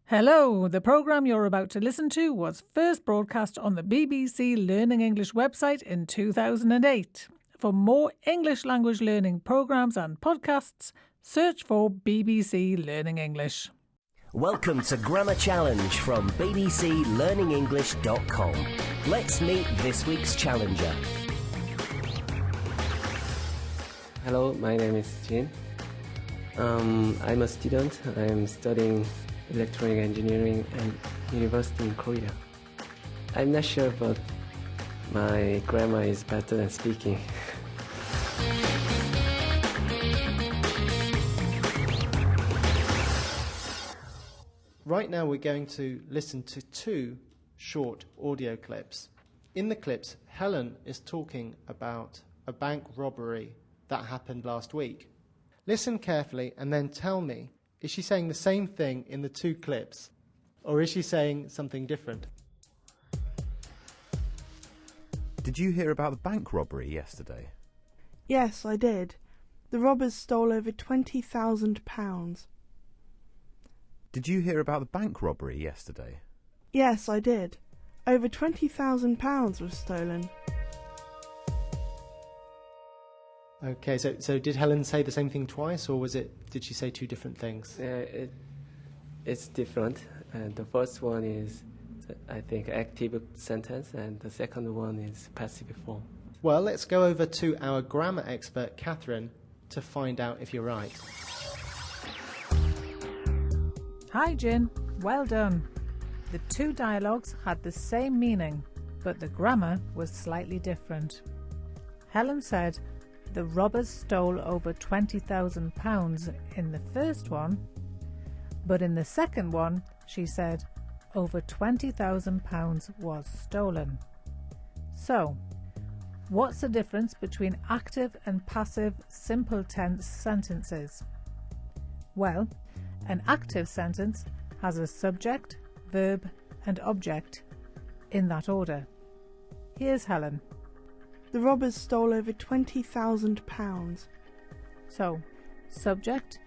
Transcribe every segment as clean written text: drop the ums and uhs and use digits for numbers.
Hello, the programme you're about to listen to was first broadcast on the BBC Learning English website in 2008. For more English language learning programmes and podcasts, search for BBC Learning English. Welcome to Grammar Challenge from bbclearningenglish.com. Let's meet this week's challenger. Hello, my name is Jin. I'm a student. I'm studying electronic engineering at university in Korea. I'm not sure, but my grammar is better than speaking. Right now we're going to listen to two short audio clips. In the clips, Helen is talking about a bank robbery that happened last week. Listen carefully and then tell me, is she saying the same thing in the two clips, or is she saying something different? Did you hear about the bank robbery yesterday? Yes, I did. The robbers stole over £20,000. Did you hear about the bank robbery yesterday? Yes, I did. Over £20,000 was stolen. Okay, so did Helen say the same thing twice, or did she say two different things? It's different. The first one is, I think, active sentence, and the second one is passive form. Well, let's go over to our grammar expert, Catherine, to find out if you're right. Hi Jin, well done. The two dialogues had the same meaning, but the grammar was slightly different. Helen said the robbers stole over £20,000 in the first one, but in the second one she said over £20,000 was stolen. So, what's the difference between active and passive simple tense sentences? Well, an active sentence has a subject, verb and object in that order. Here's Helen. The robbers stole over £20,000. So, subject,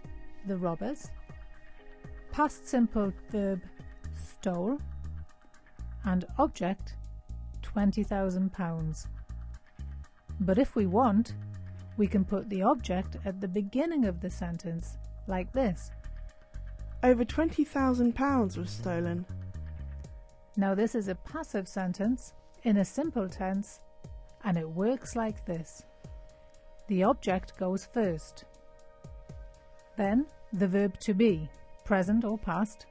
the robbers, past simple verb, stole, and object, £20,000. But if we want, we can put the object at the beginning of the sentence, like this. Over £20,000 was stolen. Now this is a passive sentence in a simple tense, and it works like this. The object goes first. Then the verb to be, present or past,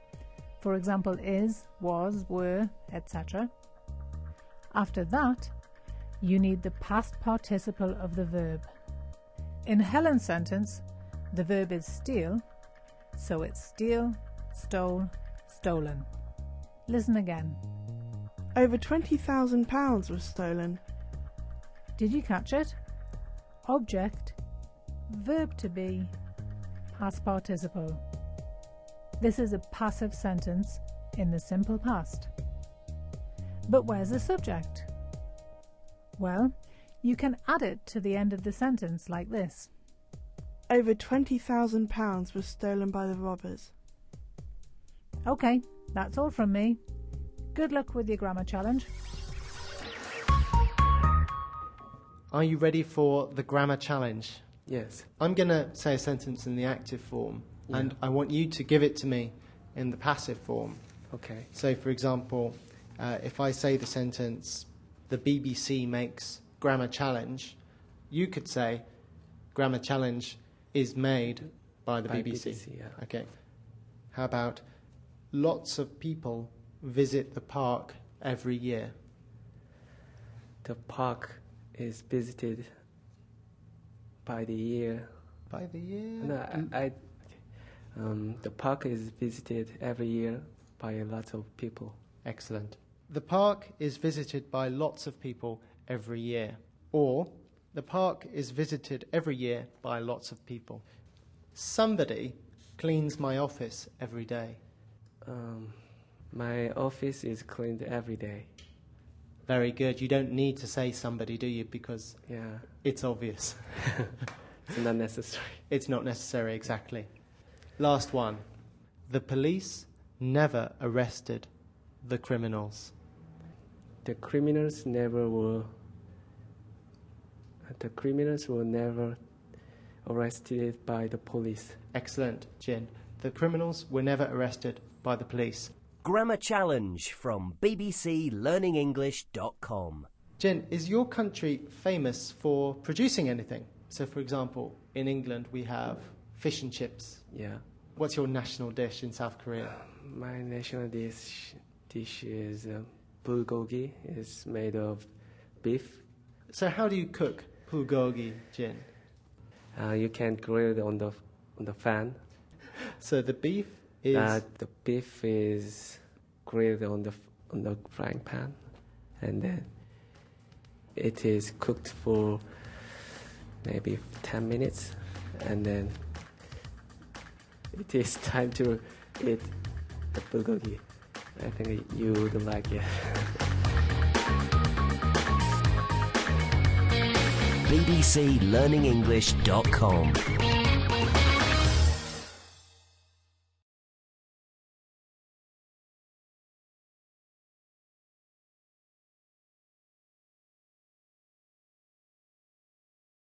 for example is, was, were, etc. After that, you need the past participle of the verb. In Helen's sentence, the verb is steal, so it's steal, stole, stolen. Listen again. Over £20,000 was stolen. Did you catch it? Object, verb to be, past participle. This is a passive sentence in the simple past. But where's the subject? Well, you can add it to the end of the sentence like this. Over £20,000 was stolen by the robbers. Okay, that's all from me. Good luck with your grammar challenge. Are you ready for the grammar challenge? Yes. I'm going to say a sentence in the active form, and I want you to give it to me in the passive form. Okay. So, for example, if I say the sentence, the BBC makes grammar challenge, you could say, grammar challenge is made by the BBC. yeah. Okay. How about, lots of people visit the park every year? The park is visited by the year. By the year? No, the park is visited every year by a lot of people. Excellent. The park is visited by lots of people every year. Or, the park is visited every year by lots of people. Somebody cleans my office every day. My office is cleaned every day. Very good. You don't need to say somebody, do you? Because Yeah. it's obvious. It's not necessary. It's not necessary, exactly. Last one. The police never arrested the criminals? The criminals were never arrested by the police. Excellent, Jin. The criminals were never arrested by the police. Grammar Challenge from bbclearningenglish.com. Jin, is your country famous for producing anything? So, for example, in England we have fish and chips. Yeah. What's your national dish in South Korea? My national dish is bulgogi. It's made of beef. So how do you cook bulgogi, Jin? You can grill it on the fan. So the beef is... The beef is grilled on the frying pan, and then it is cooked for maybe 10 minutes, and then it is time to eat the bulgogi. I think you would like it. bbclearningenglish.com